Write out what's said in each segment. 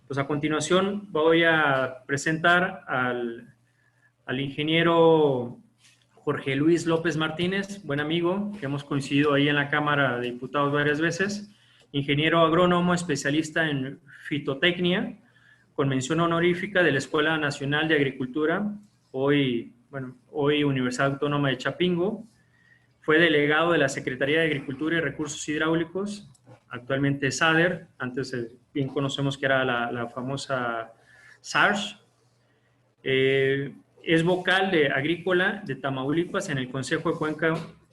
Pues a continuación voy a presentar al ingeniero Jorge Luis López Martínez, buen amigo, que hemos coincidido ahí en la Cámara de Diputados varias veces, ingeniero agrónomo especialista en fitotecnia, con mención honorífica de la Escuela Nacional de Agricultura, hoy Universidad Autónoma de Chapingo. Fue delegado de la Secretaría de Agricultura y Recursos Hidráulicos, actualmente SADER, antes bien conocemos que era la famosa SARS. Es vocal de Agrícola de Tamaulipas en el Consejo de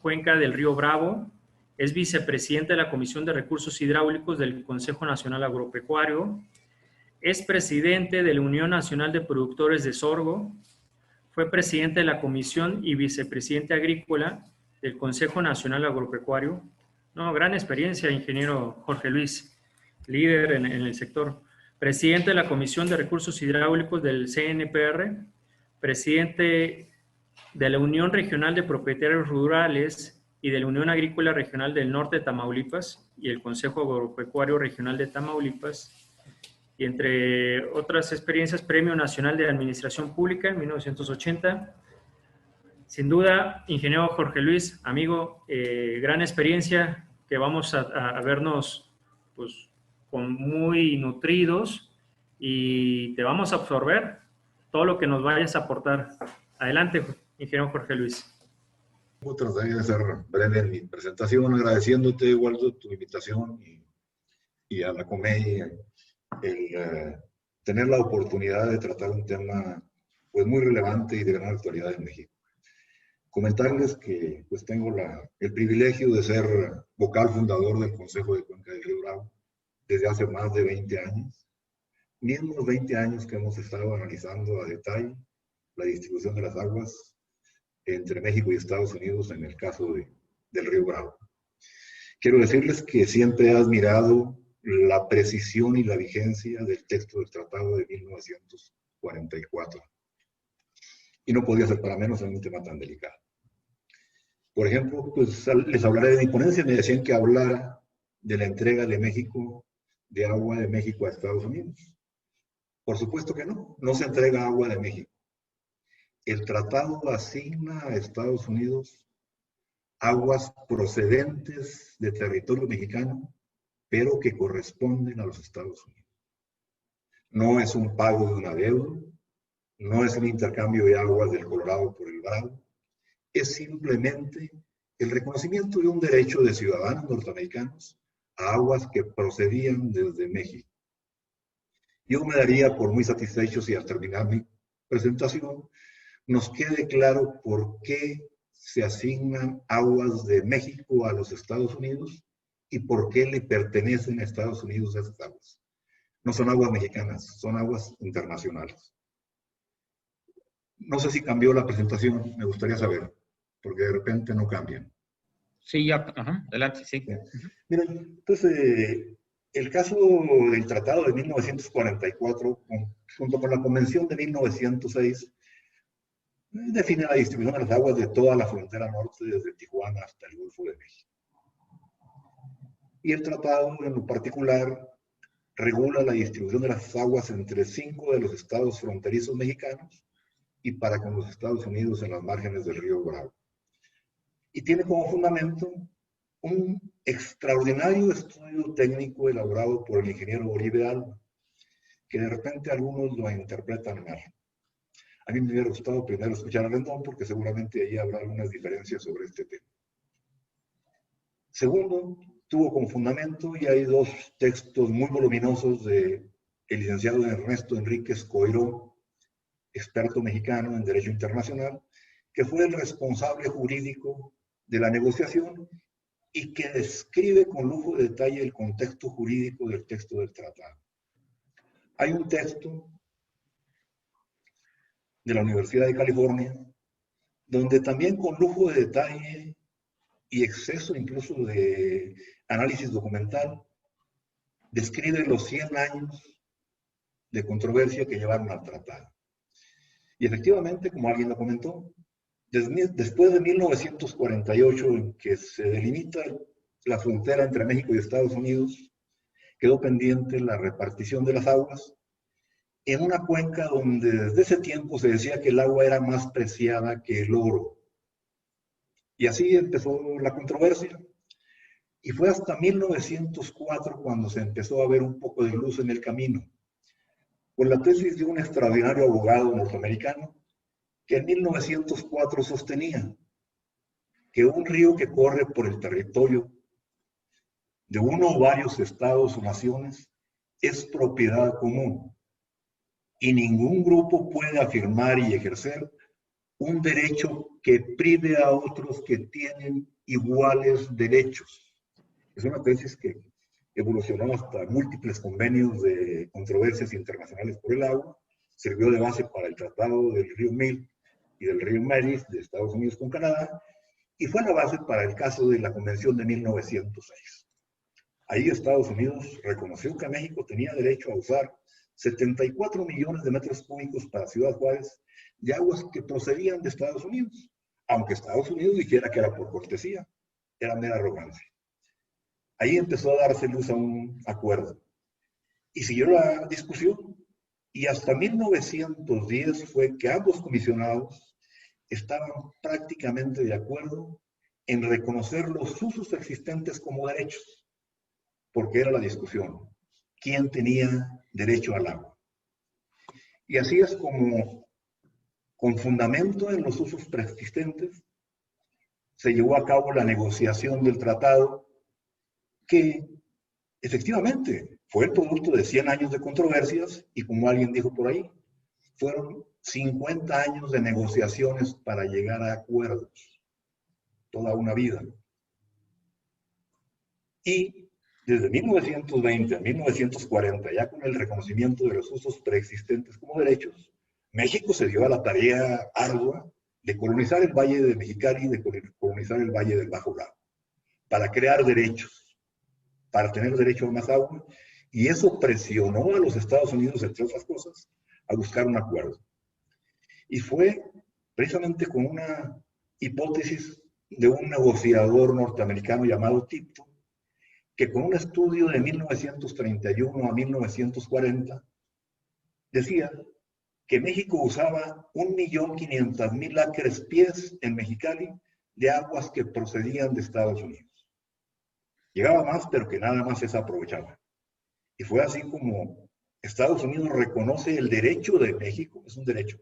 Cuenca del Río Bravo. Es vicepresidente de la Comisión de Recursos Hidráulicos del Consejo Nacional Agropecuario. Es presidente de la Unión Nacional de Productores de Sorgo. Fue presidente de la Comisión y vicepresidente agrícola del Consejo Nacional Agropecuario. No, gran experiencia, ingeniero Jorge Luis, líder en el sector. Presidente de la Comisión de Recursos Hidráulicos del CNPR, presidente de la Unión Regional de Propietarios Rurales y de la Unión Agrícola Regional del Norte de Tamaulipas y el Consejo Agropecuario Regional de Tamaulipas. Y entre otras experiencias, Premio Nacional de Administración Pública en 1980. Sin duda, ingeniero Jorge Luis, amigo, gran experiencia que vamos a vernos pues, con muy nutridos y te vamos a absorber todo lo que nos vayas a aportar. Adelante, ingeniero Jorge Luis. Trataré de ser breve en mi presentación, agradeciéndote, Waldo, tu invitación y a la COMEI el tener la oportunidad de tratar un tema pues, muy relevante y de gran actualidad en México. Comentarles que pues, tengo el privilegio de ser vocal fundador del Consejo de Cuenca del Río Bravo desde hace más de 20 años. Mismos 20 años que hemos estado analizando a detalle la distribución de las aguas entre México y Estados Unidos en el caso del Río Bravo. Quiero decirles que siempre he admirado la precisión y la vigencia del texto del Tratado de 1944. Y no podía ser para menos en un tema tan delicado. Por ejemplo, pues les hablaré de mi ponencia. Me decían que hablara de la entrega de México, de agua de México a Estados Unidos. Por supuesto que no, no se entrega agua de México. El tratado asigna a Estados Unidos aguas procedentes de territorio mexicano, pero que corresponden a los Estados Unidos. No es un pago de una deuda, no es un intercambio de aguas del Colorado por el Bravo, es simplemente el reconocimiento de un derecho de ciudadanos norteamericanos a aguas que procedían desde México. Yo me daría por muy satisfecho si al terminar mi presentación nos quede claro por qué se asignan aguas de México a los Estados Unidos y por qué le pertenecen a Estados Unidos esas aguas. No son aguas mexicanas, son aguas internacionales. No sé si cambió la presentación, me gustaría saber, porque de repente no cambian. Sí, ya, adelante, sí. Miren, entonces, el caso del Tratado de 1944, junto con la Convención de 1906, define la distribución de las aguas de toda la frontera norte, desde Tijuana hasta el Golfo de México. Y el tratado, en lo particular, regula la distribución de las aguas entre 5 de los estados fronterizos mexicanos y para con los Estados Unidos en las márgenes del río Bravo. Y tiene como fundamento un extraordinario estudio técnico elaborado por el ingeniero Oribe Alba, que de repente algunos lo interpretan mal. A mí me hubiera gustado primero escuchar a Rendón, porque seguramente ahí habrá algunas diferencias sobre este tema. Segundo, tuvo como fundamento, y hay dos textos muy voluminosos del licenciado Ernesto Enríquez Coiró, experto mexicano en Derecho Internacional, que fue el responsable jurídico de la negociación y que describe con lujo de detalle el contexto jurídico del texto del tratado. Hay un texto de la Universidad de California, donde también con lujo de detalle y exceso incluso de análisis documental, describe los 100 años de controversia que llevaron al tratado. Y efectivamente, como alguien lo comentó, después de 1948, en que se delimita la frontera entre México y Estados Unidos, quedó pendiente la repartición de las aguas en una cuenca donde desde ese tiempo se decía que el agua era más preciada que el oro. Y así empezó la controversia. Y fue hasta 1904 cuando se empezó a ver un poco de luz en el camino, con la tesis de un extraordinario abogado norteamericano que en 1904 sostenía que un río que corre por el territorio de uno o varios estados o naciones es propiedad común y ningún grupo puede afirmar y ejercer un derecho que prive a otros que tienen iguales derechos. Es una tesis que evolucionó hasta múltiples convenios de controversias internacionales por el agua, sirvió de base para el Tratado del Río Mill y del Río Mary de Estados Unidos con Canadá, y fue la base para el caso de la Convención de 1906. Ahí Estados Unidos reconoció que México tenía derecho a usar 74 millones de metros cúbicos para Ciudad Juárez de aguas que procedían de Estados Unidos, aunque Estados Unidos dijera que era por cortesía, era mera arrogancia. Ahí empezó a darse luz a un acuerdo y siguió la discusión, y hasta 1910 fue que ambos comisionados estaban prácticamente de acuerdo en reconocer los usos existentes como derechos, porque era la discusión, ¿quién tenía derecho al agua? Y así es como, con fundamento en los usos preexistentes, se llevó a cabo la negociación del tratado, que efectivamente fue el producto de 100 años de controversias, y como alguien dijo por ahí, fueron 50 años de negociaciones para llegar a acuerdos, toda una vida. Y desde 1920 a 1940, ya con el reconocimiento de los usos preexistentes como derechos, México se dio a la tarea ardua de colonizar el Valle de Mexicali y de colonizar el Valle del Bajo Bravo, para crear derechos, para tener derecho a más agua, y eso presionó a los Estados Unidos, entre otras cosas, a buscar un acuerdo. Y fue precisamente con una hipótesis de un negociador norteamericano llamado Tipton, que con un estudio de 1931 a 1940 decía que México usaba 1.500.000 acres pies en Mexicali de aguas que procedían de Estados Unidos. Llegaba más, pero que nada más se aprovechaba. Y fue así como Estados Unidos reconoce el derecho de México, es un derecho,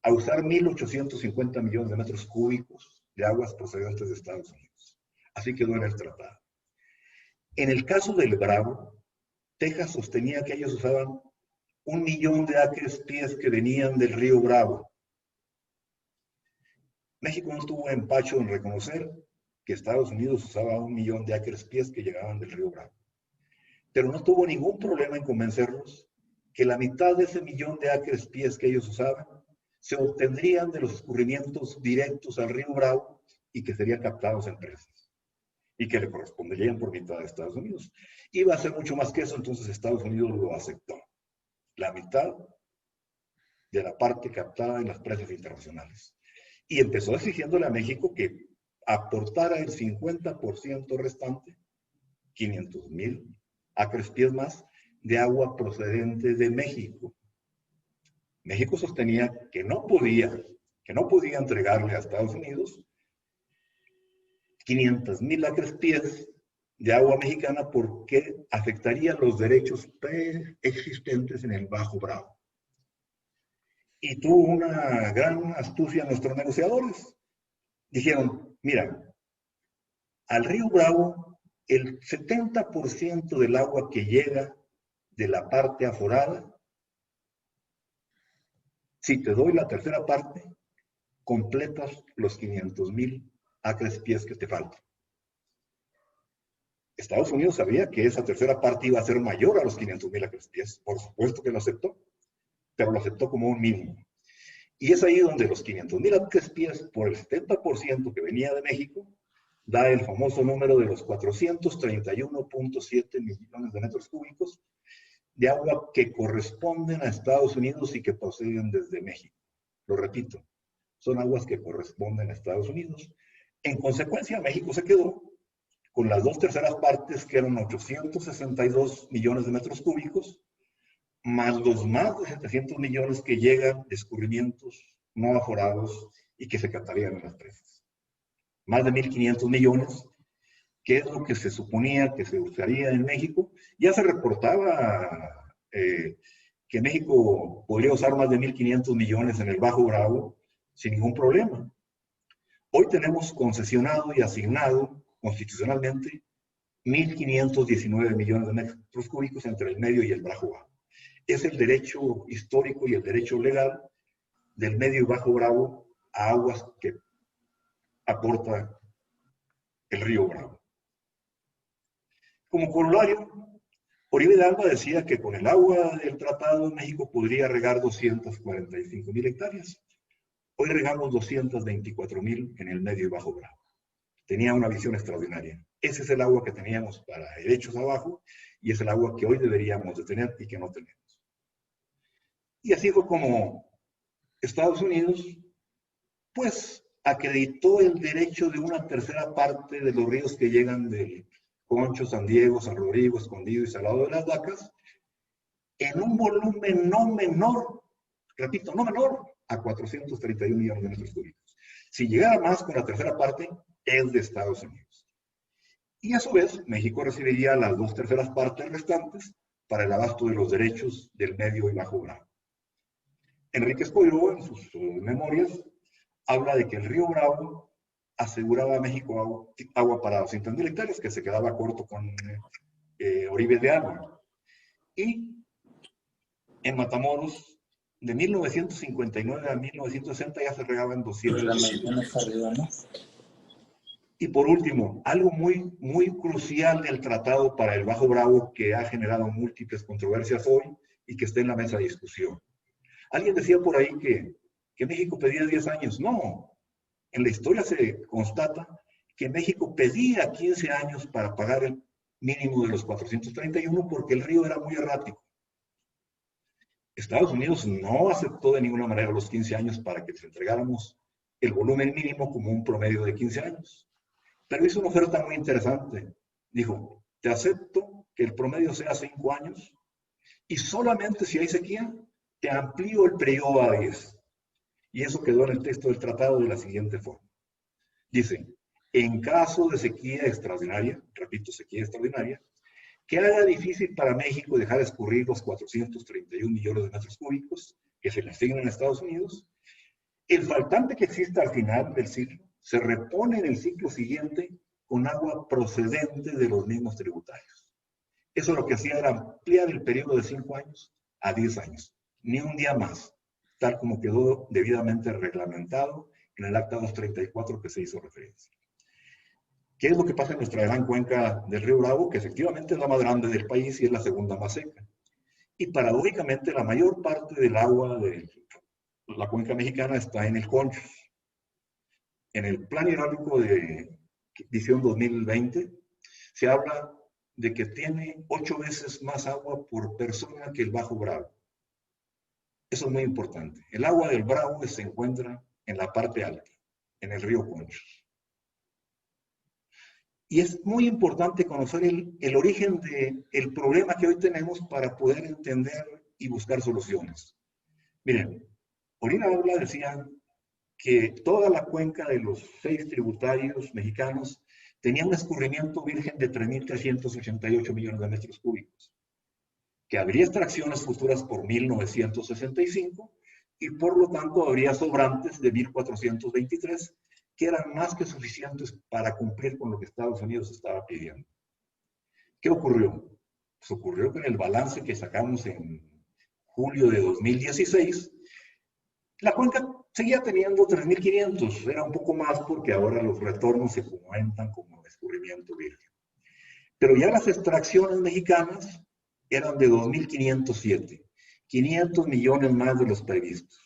a usar 1.850 millones de metros cúbicos de aguas procedentes de Estados Unidos. Así quedó en el tratado. En el caso del Bravo, Texas sostenía que ellos usaban 1 millón de acres pies que venían del río Bravo. México no estuvo empacho en reconocer que Estados Unidos usaba 1 millón de acres pies que llegaban del río Bravo. Pero no tuvo ningún problema en convencerlos que la mitad de ese 1 millón de acres pies que ellos usaban se obtendrían de los escurrimientos directos al río Bravo y que serían captados en presas y que le corresponderían por mitad de Estados Unidos. Iba a ser mucho más que eso, entonces Estados Unidos lo aceptó. La mitad de la parte captada en las presas internacionales. Y empezó exigiéndole a México que aportara el 50% restante, 500.000 acres pies más, de agua procedente de México. México sostenía que no podía entregarle a Estados Unidos 500.000 acres pies de agua mexicana porque afectaría los derechos preexistentes en el Bajo Bravo. Y tuvo una gran astucia nuestros negociadores. Dijeron, mira, al río Bravo, el 70% del agua que llega de la parte aforada, si te doy la tercera parte, completas los 500.000 acres pies que te faltan. Estados Unidos sabía que esa tercera parte iba a ser mayor a los 500.000 acres pies. Por supuesto que lo aceptó, pero lo aceptó como un mínimo. Y es ahí donde los 500.000 acres pies por el 70% que venía de México da el famoso número de los 431.7 millones de metros cúbicos de agua que corresponden a Estados Unidos y que proceden desde México. Lo repito, son aguas que corresponden a Estados Unidos. En consecuencia, México se quedó con las 2/3 partes, que eran 862 millones de metros cúbicos, más los más de 700 millones que llegan de escurrimientos no aforados y que se captarían en las presas. Más de 1.500 millones, que es lo que se suponía que se usaría en México. Ya se reportaba que México podría usar más de 1.500 millones en el Bajo Bravo sin ningún problema. Hoy tenemos concesionado y asignado constitucionalmente 1.519 millones de metros cúbicos entre el medio y el Bajo Bravo. Es el derecho histórico y el derecho legal del medio y Bajo Bravo a aguas que aporta el río Bravo. Como corolario, Oribe de Alba decía que con el agua del tratado México podría regar 245,000 hectáreas. Hoy regamos 224,000 en el medio y Bajo Bravo. Tenía una visión extraordinaria. Ese es el agua que teníamos para derechos abajo y es el agua que hoy deberíamos de tener y que no tenemos. Y así fue como Estados Unidos, pues, acreditó el derecho de una tercera parte de los ríos que llegan del Concho, San Diego, San Rodrigo, Escondido y Salado de las Vacas, en un volumen no menor, repito, no menor, a 431 millones de metros cúbicos. Si llegara más con la tercera parte, es de Estados Unidos. Y a su vez, México recibiría las 2/3 partes restantes para el abasto de los derechos del medio y Bajo Bravo. Enrique Escobedo, en sus memorias, habla de que el río Bravo aseguraba a México agua para 200,000 hectáreas, que se quedaba corto con Oribe de Alba. Y en Matamoros, de 1959 a 1960 ya se regaban 200. Y por último, algo muy, muy crucial del tratado para el Bajo Bravo que ha generado múltiples controversias hoy y que está en la mesa de discusión. Alguien decía por ahí que México pedía 10 años. No, en la historia se constata que México pedía 15 años para pagar el mínimo de los 431 porque el río era muy errático. Estados Unidos no aceptó de ninguna manera los 15 años para que les entregáramos el volumen mínimo como un promedio de 15 años. Pero hizo una oferta muy interesante. Dijo, te acepto que el promedio sea 5 años y solamente si hay sequía, te amplío el periodo a 10. Y eso quedó en el texto del tratado de la siguiente forma. Dice, en caso de sequía extraordinaria, repito, sequía extraordinaria, que haga difícil para México dejar escurrir los 431 millones de metros cúbicos que se le asignan a Estados Unidos, el faltante que exista al final del ciclo se repone en el ciclo siguiente con agua procedente de los mismos tributarios. Eso lo que hacía era ampliar el periodo de 5 años a 10 años, ni un día más, tal como quedó debidamente reglamentado en el acta 234 que se hizo referencia. ¿Qué es lo que pasa en nuestra gran cuenca del río Bravo? Que efectivamente es la más grande del país y es la segunda más seca. Y paradójicamente la mayor parte del agua de la cuenca mexicana está en el Concho. En el Plan Hidráulico de edición 2020 se habla de que tiene 8 veces más agua por persona que el Bajo Bravo. Eso es muy importante. El agua del Bravo se encuentra en la parte alta, en el río Conchos. Y es muy importante conocer el origen del problema que hoy tenemos para poder entender y buscar soluciones. Miren, Oribe de Alba decía que toda la cuenca de los 6 tributarios mexicanos tenía un escurrimiento virgen de 3.388 millones de metros cúbicos, que habría extracciones futuras por 1.965 y por lo tanto habría sobrantes de 1.423, que eran más que suficientes para cumplir con lo que Estados Unidos estaba pidiendo. ¿Qué ocurrió? Pues ocurrió que en el balance que sacamos en julio de 2016, la cuenca seguía teniendo 3.500, era un poco más porque ahora los retornos se cuentan como escurrimiento virgen. Pero ya las extracciones mexicanas eran de 2.507, 500 millones más de los previstos.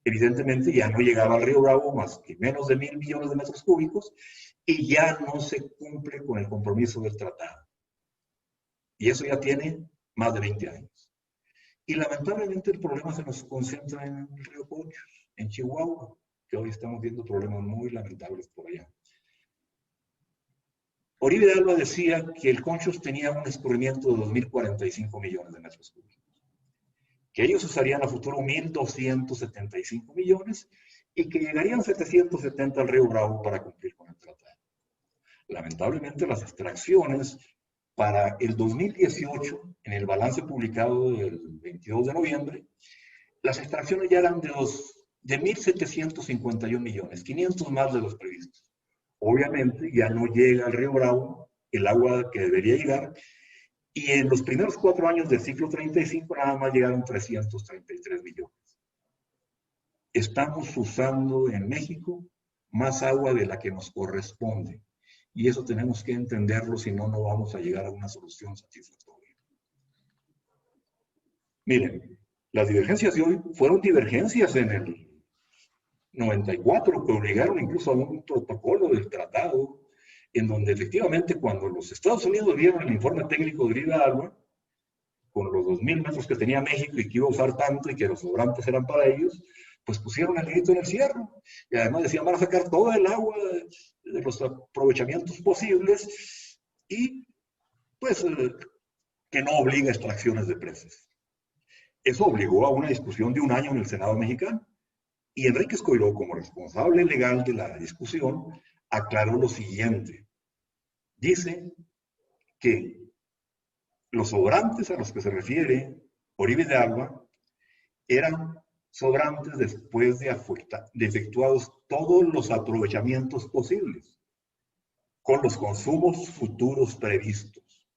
Evidentemente ya no llegaba al río Bravo más que menos de 1.000 millones de metros cúbicos y ya no se cumple con el compromiso del tratado. Y eso ya tiene más de 20 años. Y lamentablemente el problema se nos concentra en el río Conchos, en Chihuahua, que hoy estamos viendo problemas muy lamentables por allá. Oribe de Alba decía que el Conchos tenía un escurrimiento de 2.045 millones de metros cúbicos. que ellos usarían a futuro 1.275 millones y que llegarían 770 al río Bravo para cumplir con el tratado. Lamentablemente, las extracciones para el 2018, en el balance publicado del 22 de noviembre, las extracciones ya eran de 1.751 millones, 500 más de los previstos. Obviamente, ya no llega al río Bravo el agua que debería llegar, y en los primeros 4 años del ciclo 35 nada más llegaron 333 millones. Estamos usando en México más agua de la que nos corresponde. Y eso tenemos que entenderlo, si no, no vamos a llegar a una solución satisfactoria. Miren, las divergencias de hoy fueron divergencias en el 94, que obligaron incluso a un protocolo del tratado, en donde efectivamente cuando los Estados Unidos vieron el informe técnico de Libre Agua, con los 2.000 metros que tenía México y que iba a usar tanto y que los sobrantes eran para ellos, pues pusieron el grito en el cielo. Y además decían, van a sacar todo el agua de los aprovechamientos posibles y pues que no obliga a extracciones de presas. Eso obligó a una discusión de 1 año en el Senado mexicano. Y Enrique Escoiró, como responsable legal de la discusión, aclaró lo siguiente. Dice que los sobrantes a los que se refiere Oribe de Alba eran sobrantes después de efectuados todos los aprovechamientos posibles, con los consumos futuros previstos.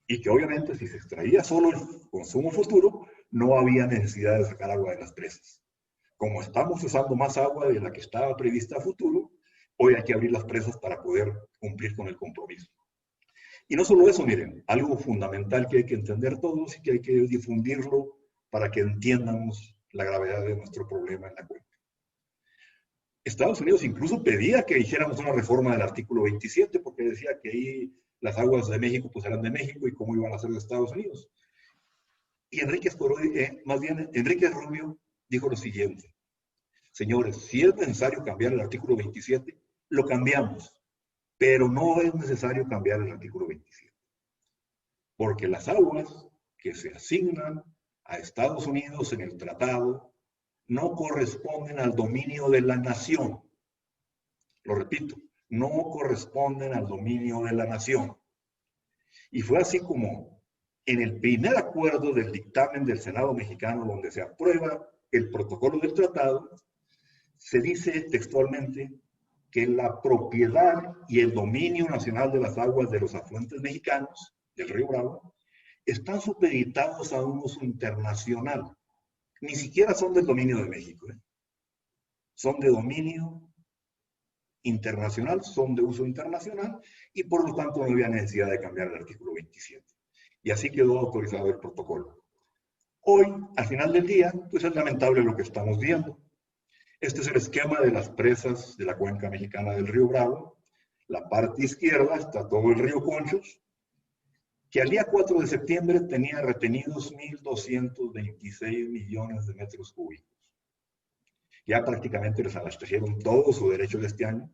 Y que obviamente si se extraía solo el consumo futuro, no había necesidad de sacar agua de las presas. Como estamos usando más agua de la que estaba prevista a futuro, hoy hay que abrir las presas para poder cumplir con el compromiso. Y no solo eso, miren, algo fundamental que hay que entender todos y que hay que difundirlo para que entiendamos la gravedad de nuestro problema en la cuenca. Estados Unidos incluso pedía que hiciéramos una reforma del artículo 27 porque decía que ahí las aguas de México pues eran de México y cómo iban a ser de Estados Unidos. Y Enrique Rubio dijo lo siguiente: señores, si es necesario cambiar el artículo 27, lo cambiamos, pero no es necesario cambiar el artículo 27. Porque las aguas que se asignan a Estados Unidos en el tratado no corresponden al dominio de la nación. Lo repito, no corresponden al dominio de la nación. Y fue así como en el primer acuerdo del dictamen del Senado mexicano, donde se aprueba el protocolo del tratado, se dice textualmente que la propiedad y el dominio nacional de las aguas de los afluentes mexicanos, del río Bravo, están supeditados a un uso internacional. Ni siquiera son del dominio de México, ¿eh? Son de dominio internacional, son de uso internacional, y por lo tanto no había necesidad de cambiar el artículo 27. Y así quedó autorizado el protocolo. Hoy, al final del día, pues es lamentable lo que estamos viendo. Este es el esquema de las presas de la cuenca mexicana del río Bravo. La parte izquierda está todo el río Conchos, que al día 4 de septiembre tenía retenidos 1.226 millones de metros cúbicos. Ya prácticamente les abastecieron todo su derecho de este año.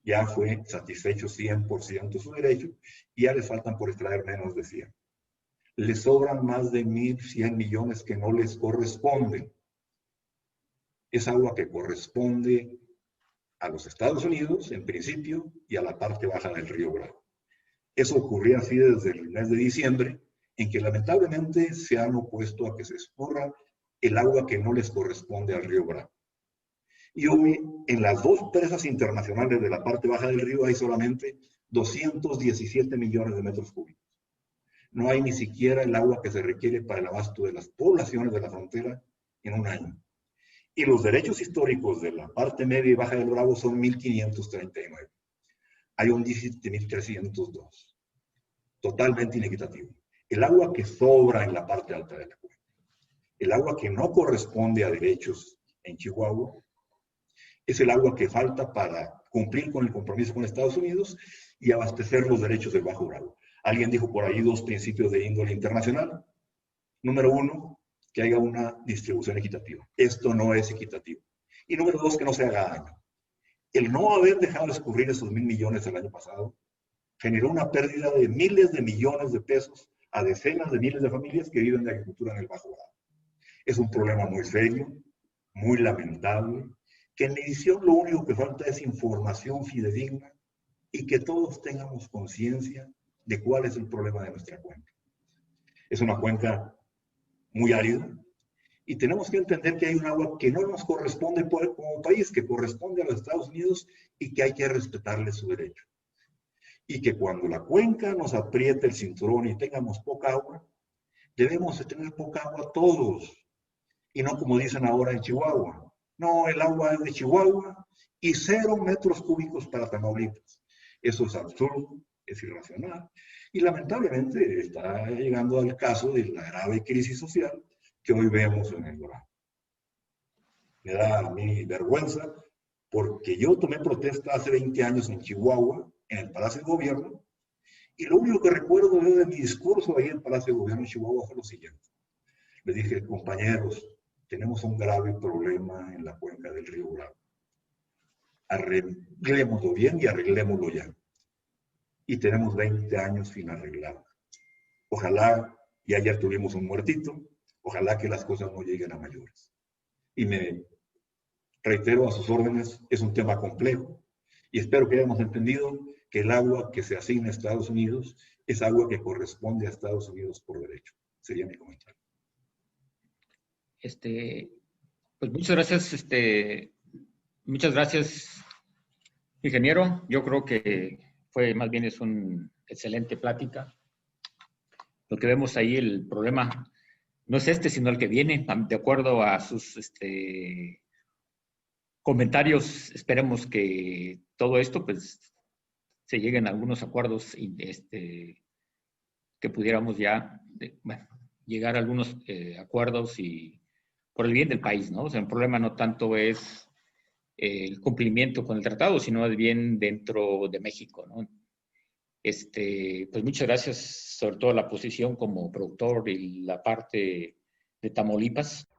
Ya fue satisfecho 100% su derecho y ya les faltan por extraer menos de 100. Les sobran más de 1.100 millones que no les corresponden. Es agua que corresponde a los Estados Unidos, en principio, y a la parte baja del río Bravo. Eso ocurría así desde el mes de diciembre, en que lamentablemente se han opuesto a que se escurra el agua que no les corresponde al río Bravo. Y hoy, en las 2 presas internacionales de la parte baja del río, hay solamente 217 millones de metros cúbicos. No hay ni siquiera el agua que se requiere para el abasto de las poblaciones de la frontera en un año. Y los derechos históricos de la parte media y baja del Bravo son 1.539. Hay un 17.302. Totalmente inequitativo. El agua que sobra en la parte alta de la cuenca, el agua que no corresponde a derechos en Chihuahua, es el agua que falta para cumplir con el compromiso con Estados Unidos y abastecer los derechos del Bajo Bravo. Alguien dijo por ahí 2 principios de índole internacional. Número 1, que haya una distribución equitativa. Esto no es equitativo. Y número 2, que no se haga daño. El no haber dejado escurrir esos 1.000 millones el año pasado generó una pérdida de miles de millones de pesos a decenas de miles de familias que viven de agricultura en el Bajo Bravo. Es un problema muy serio, muy lamentable, que en mi visión lo único que falta es información fidedigna y que todos tengamos conciencia de cuál es el problema de nuestra cuenca. Es una cuenca muy árida y tenemos que entender que hay un agua que no nos corresponde como país, que corresponde a los Estados Unidos y que hay que respetarle su derecho. Y que cuando la cuenca nos apriete el cinturón y tengamos poca agua, debemos de tener poca agua todos. Y no como dicen ahora en Chihuahua. No, el agua es de Chihuahua y 0 metros cúbicos para Tamaulipas. Eso es absurdo, es irracional. Y lamentablemente está llegando al caso de la grave crisis social que hoy vemos en el Bravo. Me da a mí vergüenza porque yo tomé protesta hace 20 años en Chihuahua, en el Palacio de Gobierno, y lo único que recuerdo yo de mi discurso ahí en el Palacio de Gobierno en Chihuahua fue lo siguiente. Le dije, compañeros, tenemos un grave problema en la cuenca del río Bravo. Arreglémoslo bien y arreglémoslo ya. Y tenemos 20 años sin arreglarlo. Ojalá, y ayer tuvimos un muertito, ojalá que las cosas no lleguen a mayores. Y me reitero a sus órdenes, es un tema complejo y espero que hayamos entendido que el agua que se asigna a Estados Unidos es agua que corresponde a Estados Unidos por derecho. Sería mi comentario. Pues muchas gracias, ingeniero. Yo creo que más bien es una excelente plática. Lo que vemos ahí, el problema no es sino el que viene. De acuerdo a sus comentarios, esperemos que todo esto, pues, se lleguen a algunos acuerdos que pudiéramos ya, llegar a algunos acuerdos y por el bien del país, ¿no? O sea, el problema no tanto es el cumplimiento con el tratado, sino más bien dentro de México, ¿no? Pues muchas gracias, sobre todo la posición como productor y la parte de Tamaulipas.